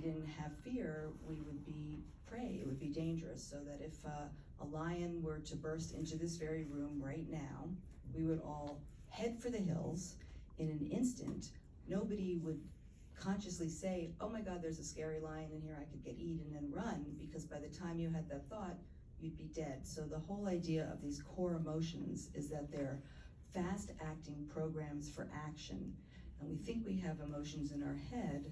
didn't have fear, we would be prey, it would be dangerous. So that if a lion were to burst into this very room right now, we would all head for the hills in an instant. Nobody would consciously say, oh my God, there's a scary lion in here, I could get eaten, and run, because by the time you had that thought, you'd be dead. So the whole idea of these core emotions is that they're fast-acting programs for action. And we think we have emotions in our head,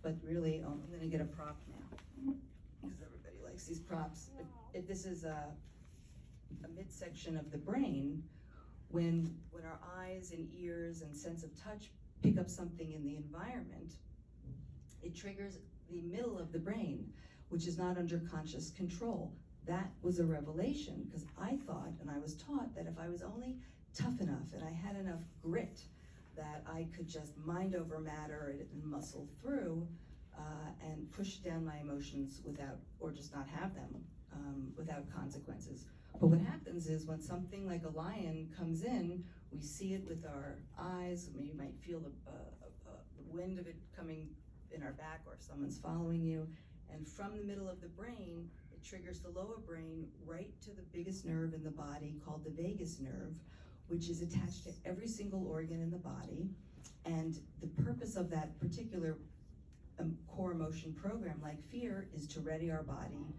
but really, I'm gonna get a prop now, because everybody likes these props. If this is a midsection of the brain, when our eyes and ears and sense of touch pick up something in the environment, it triggers the middle of the brain, which is not under conscious control. That was a revelation, because I thought, and I was taught, that if I was only tough enough and I had enough grit, that I could just mind over matter and muscle through and push down my emotions without, or just not have them without consequences. But what happens is when something like a lion comes in, we see it with our eyes. I mean, you might feel the wind of it coming in our back, or if someone's following you. And from the middle of the brain, it triggers the lower brain right to the biggest nerve in the body, called the vagus nerve, which is attached to every single organ in the body. And the purpose of that particular core emotion program, like fear, is to ready our body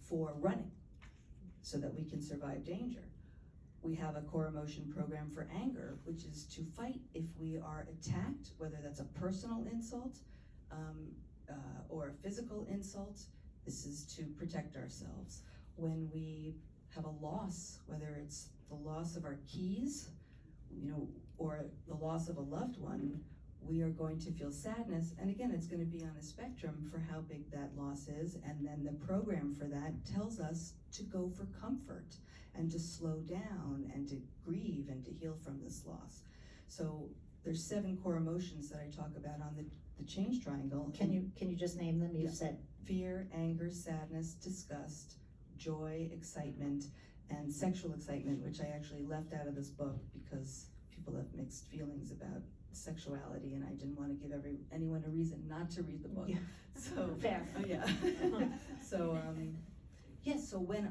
for running so that we can survive danger. We have a core emotion program for anger, which is to fight if we are attacked, whether that's a personal insult or a physical insult. This is to protect ourselves. When we have a loss, whether it's the loss of our keys, or the loss of a loved one, we are going to feel sadness. And again, it's going to be on a spectrum for how big that loss is. And then the program for that tells us to go for comfort and to slow down and to grieve and to heal from this loss. So there's 7 core emotions that I talk about on the change triangle. Can you just name them? You said fear, anger, sadness, disgust, joy, excitement, and sexual excitement, which I actually left out of this book because people have mixed feelings about sexuality, and I didn't want to give anyone a reason not to read the book. Yeah. So fair. yeah. So yes. So when